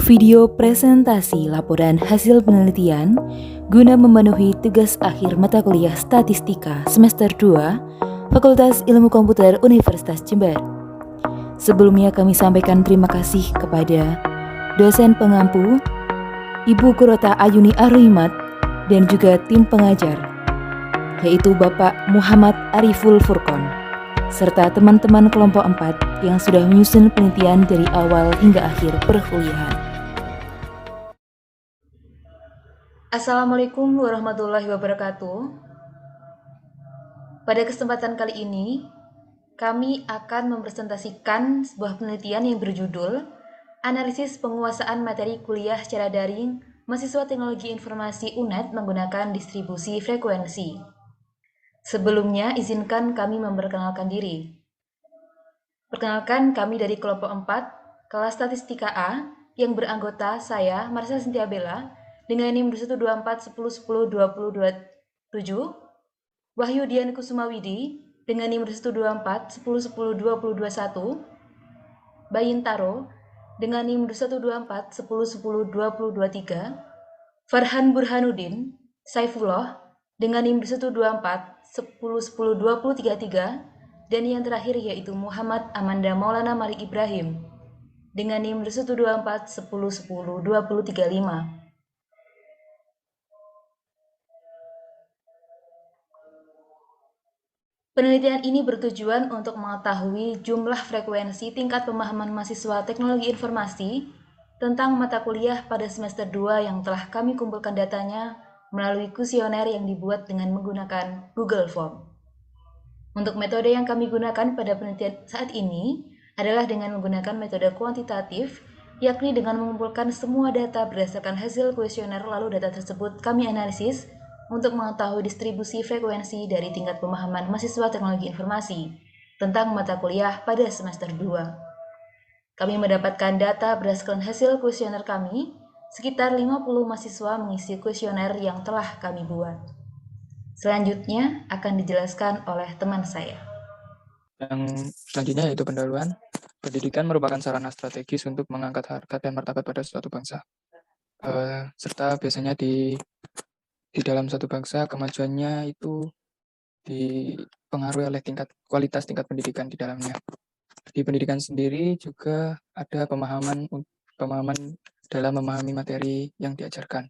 video presentasi laporan hasil penelitian guna memenuhi tugas akhir mata kuliah Statistika semester 2 Fakultas Ilmu Komputer Universitas Jember. Sebelumnya kami sampaikan terima kasih kepada dosen pengampu, Ibu Kurota Ayuni Arhimat, dan juga tim pengajar, yaitu Bapak Muhammad Ariful Furqon, serta teman-teman kelompok 4 yang sudah menyusun penelitian dari awal hingga akhir perkuliahan. Assalamualaikum warahmatullahi wabarakatuh. Pada kesempatan kali ini, kami akan mempresentasikan sebuah penelitian yang berjudul Analisis Penguasaan Materi Kuliah Secara Daring Mahasiswa Teknologi Informasi UNED Menggunakan Distribusi Frekuensi. Sebelumnya, izinkan kami memperkenalkan diri. Perkenalkan, kami dari kelompok 4, kelas Statistika A, yang beranggota saya, Marsha Cynthia Bella, dengan NIM 12410102027, Wahyu Dian Kusumawidi, dengan NIM 12410102021, Bayintaro, dengan NIM 12410102023, Farhan Burhanuddin, Saifullah, dengan NIM 12410102033, dan yang terakhir yaitu Muhammad Amanda Maulana Malik Ibrahim, dengan NIM 12410102035. Penelitian ini bertujuan untuk mengetahui jumlah frekuensi tingkat pemahaman mahasiswa teknologi informasi tentang mata kuliah pada semester 2 yang telah kami kumpulkan datanya melalui kuesioner yang dibuat dengan menggunakan Google Form. Untuk metode yang kami gunakan pada penelitian saat ini adalah dengan menggunakan metode kuantitatif, yakni dengan mengumpulkan semua data berdasarkan hasil kuesioner, lalu data tersebut kami analisis untuk mengetahui distribusi frekuensi dari tingkat pemahaman mahasiswa teknologi informasi tentang mata kuliah pada semester 2. Kami mendapatkan data berdasarkan hasil kuesioner kami, sekitar 50 mahasiswa mengisi kuesioner yang telah kami buat. Selanjutnya akan dijelaskan oleh teman saya. Yang selanjutnya yaitu pendahuluan. Pendidikan merupakan sarana strategis untuk mengangkat harkat dan martabat pada suatu bangsa. Serta biasanya di dalam suatu bangsa kemajuannya itu dipengaruhi oleh kualitas tingkat pendidikan di dalamnya. Di pendidikan sendiri juga ada pemahaman dalam memahami materi yang diajarkan.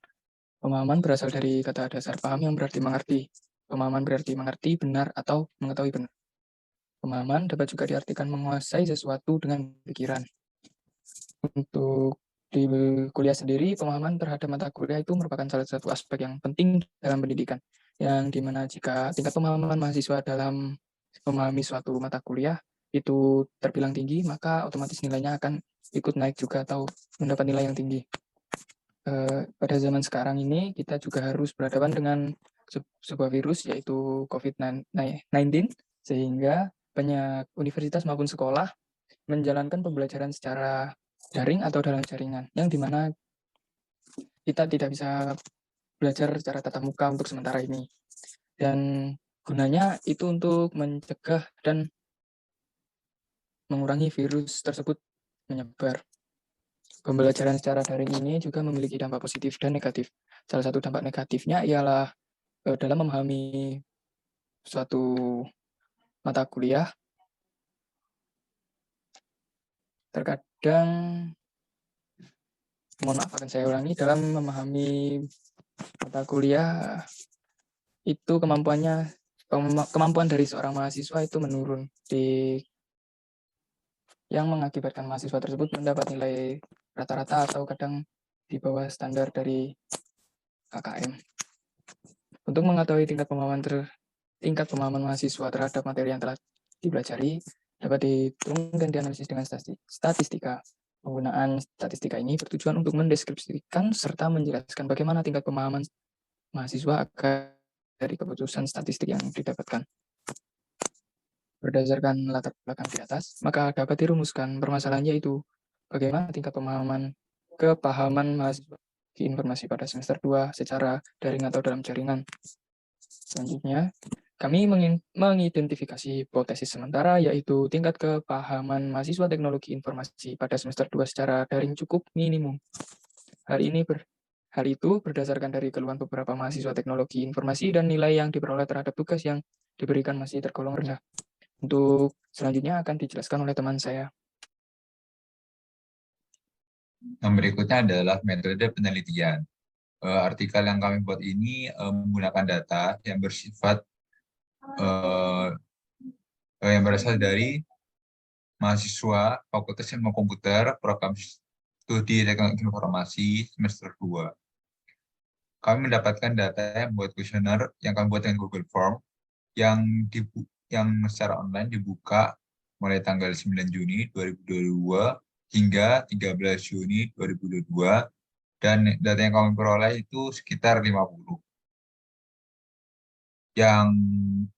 Pemahaman berasal dari kata dasar paham yang berarti mengerti. Pemahaman berarti mengerti benar atau mengetahui benar. Pemahaman dapat juga diartikan menguasai sesuatu dengan pikiran. Untuk di kuliah sendiri, pemahaman terhadap mata kuliah itu merupakan salah satu aspek yang penting dalam pendidikan, yang dimana jika tingkat pemahaman mahasiswa dalam memahami suatu mata kuliah itu terbilang tinggi, maka otomatis nilainya akan ikut naik juga atau mendapat nilai yang tinggi. Pada zaman sekarang ini, kita juga harus berhadapan dengan sebuah virus, yaitu COVID-19, sehingga banyak universitas maupun sekolah menjalankan pembelajaran secara daring atau dalam jaringan, yang dimana kita tidak bisa belajar secara tatap muka untuk sementara ini. Dan gunanya itu untuk mencegah dan mengurangi virus tersebut menyebar. Pembelajaran secara daring ini juga memiliki dampak positif dan negatif. Salah satu dampak negatifnya ialah dalam memahami suatu mata kuliah, terkadang, mohon maaf akan saya ulangi, dalam memahami mata kuliah itu kemampuan dari seorang mahasiswa itu menurun, yang mengakibatkan mahasiswa tersebut mendapat nilai rata-rata atau kadang di bawah standar dari KKM. Untuk mengetahui tingkat pemahaman mahasiswa terhadap materi yang telah dipelajari dapat dihitung dan dianalisis dengan statistika. Penggunaan statistika ini bertujuan untuk mendeskripsikan serta menjelaskan bagaimana tingkat pemahaman mahasiswa agar dari keputusan statistik yang didapatkan. Berdasarkan latar belakang di atas, maka dapat dirumuskan permasalahannya yaitu bagaimana tingkat kepahaman mahasiswa di informasi pada semester 2 secara daring atau dalam jaringan. Selanjutnya, Kami mengidentifikasi hipotesis sementara, yaitu tingkat kepahaman mahasiswa teknologi informasi pada semester 2 secara daring cukup minimum. Hal itu berdasarkan dari keluhan beberapa mahasiswa teknologi informasi dan nilai yang diperoleh terhadap tugas yang diberikan masih tergolong rendah. Untuk selanjutnya akan dijelaskan oleh teman saya. Yang berikutnya adalah metode penelitian. Artikel yang kami buat ini menggunakan data yang bersifat yang berasal dari mahasiswa Fakultas Ilmu Komputer, Program Studi Teknologi Informasi semester 2. Kami mendapatkan data yang buat kuesioner yang kami buat dengan Google Form yang secara online dibuka mulai tanggal 9 Juni 2022 hingga 13 Juni 2022, dan data yang kami peroleh itu sekitar 50 yang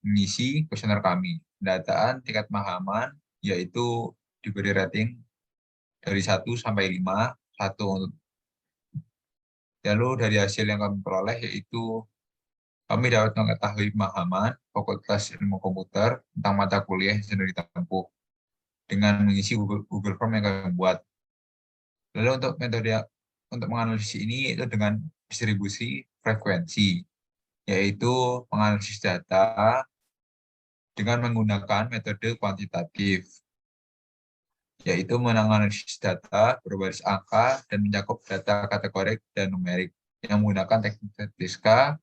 mengisi kuesioner kami. Pendataan tingkat pemahaman yaitu diberi rating dari 1 sampai 5, 1 untuk. Lalu dari hasil yang kami peroleh yaitu kami dapat mengetahui pemahaman Fakultas Ilmu Komputer tentang mata kuliah yang sedang ditempuh dengan mengisi Google Form yang kami buat. Lalu untuk metode untuk menganalisis ini itu dengan distribusi frekuensi, yaitu menganalisis data dengan menggunakan metode kuantitatif, yaitu menganalisis data berbasis angka dan mencakup data kategorik dan numerik yang menggunakan teknik statistiska.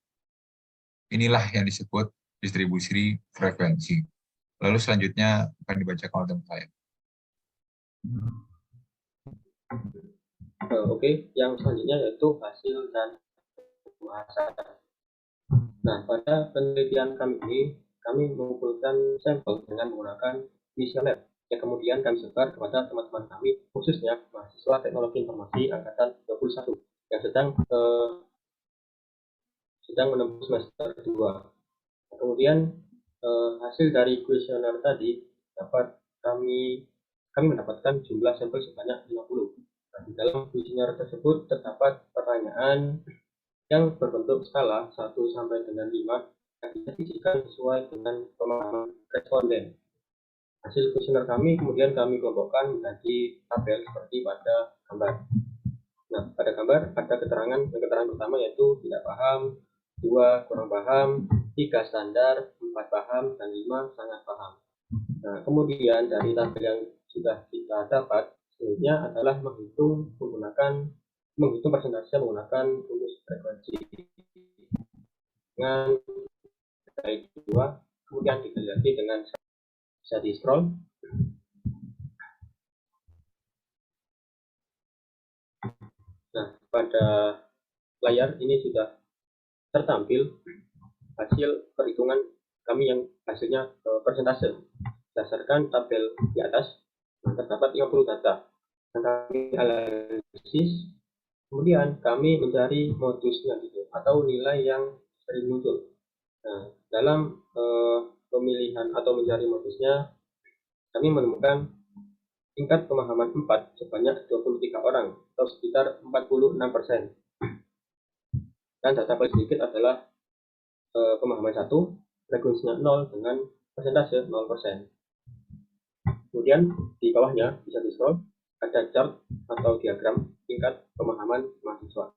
Inilah yang disebut distribusi frekuensi. Lalu selanjutnya akan dibacakan oleh teman saya. Oke, yang selanjutnya yaitu hasil dan pembahasan. Nah, pada penelitian kami ini, kami mengumpulkan sampel dengan menggunakan kuesioner yang kemudian kami sebar kepada teman-teman kami, khususnya mahasiswa teknologi informasi angkatan 21 yang sedang menempuh semester 2. Kemudian hasil dari kuesioner tadi dapat kami mendapatkan jumlah sampel sebanyak 50. Nah, di dalam kuesioner tersebut terdapat pertanyaan yang berbentuk skala 1 sampai dengan 5 yang diisikan sesuai dengan pemahaman responden. Hasil kuesioner kami kemudian kami kelompokkan menjadi tabel seperti pada gambar. Nah, pada gambar ada keterangan pertama yaitu tidak paham, 2 kurang paham, 3 standar, 4 paham, dan 5 sangat paham. Nah, kemudian dari tabel yang sudah kita dapat, selanjutnya adalah menghitung persentase menggunakan rumus frekuensi dengan dari 2, kemudian diteliti dengan bisa di scroll. Nah, pada layar ini sudah tertampil hasil perhitungan kami yang hasilnya persentase berdasarkan tabel di atas. Terdapat 50 data yang kami analisis, kemudian kami mencari modusnya gitu atau nilai yang sering muncul. Nah, dalam pemilihan atau mencari modusnya, kami menemukan tingkat pemahaman 4 sebanyak 23 orang atau sekitar 46%. Dan data paling sedikit adalah pemahaman 1, frekuensinya 0 dengan persentase 0%. Kemudian di bawahnya bisa di scroll, ada chart atau diagram tingkat pemahaman mahasiswa.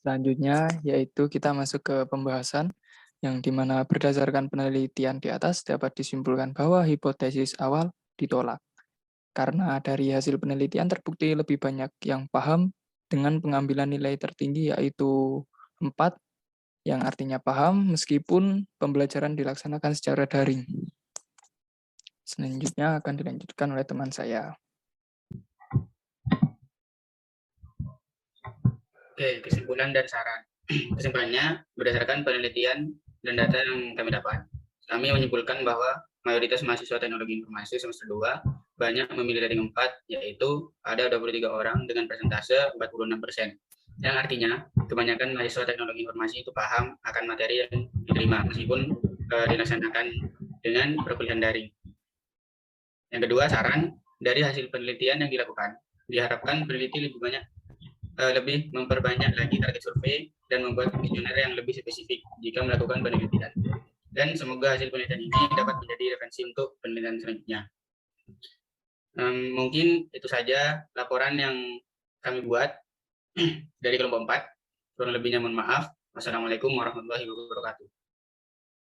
Selanjutnya yaitu kita masuk ke pembahasan yang dimana berdasarkan penelitian di atas dapat disimpulkan bahwa hipotesis awal ditolak. Karena dari hasil penelitian terbukti lebih banyak yang paham dengan pengambilan nilai tertinggi yaitu 4, yang artinya paham meskipun pembelajaran dilaksanakan secara daring. Selanjutnya akan dilanjutkan oleh teman saya. Oke, kesimpulan dan saran. Kesimpulannya, berdasarkan penelitian dan data yang kami dapat, kami menyimpulkan bahwa mayoritas mahasiswa teknologi informasi semester 2 banyak memilih rating 4, yaitu ada 23 orang dengan persentase 46%. Yang artinya, kebanyakan mahasiswa teknologi informasi itu paham akan materi yang diterima, meskipun dilaksanakan dengan perkuliahan daring. Yang kedua, saran dari hasil penelitian yang dilakukan, diharapkan peneliti lebih banyak lebih memperbanyak lagi target survei dan membuat kuesioner yang lebih spesifik jika melakukan penelitian. Dan semoga hasil penelitian ini dapat menjadi referensi untuk penelitian selanjutnya. Mungkin itu saja laporan yang kami buat dari kelompok 4. Kurang lebihnya mohon maaf. Wassalamualaikum warahmatullahi wabarakatuh.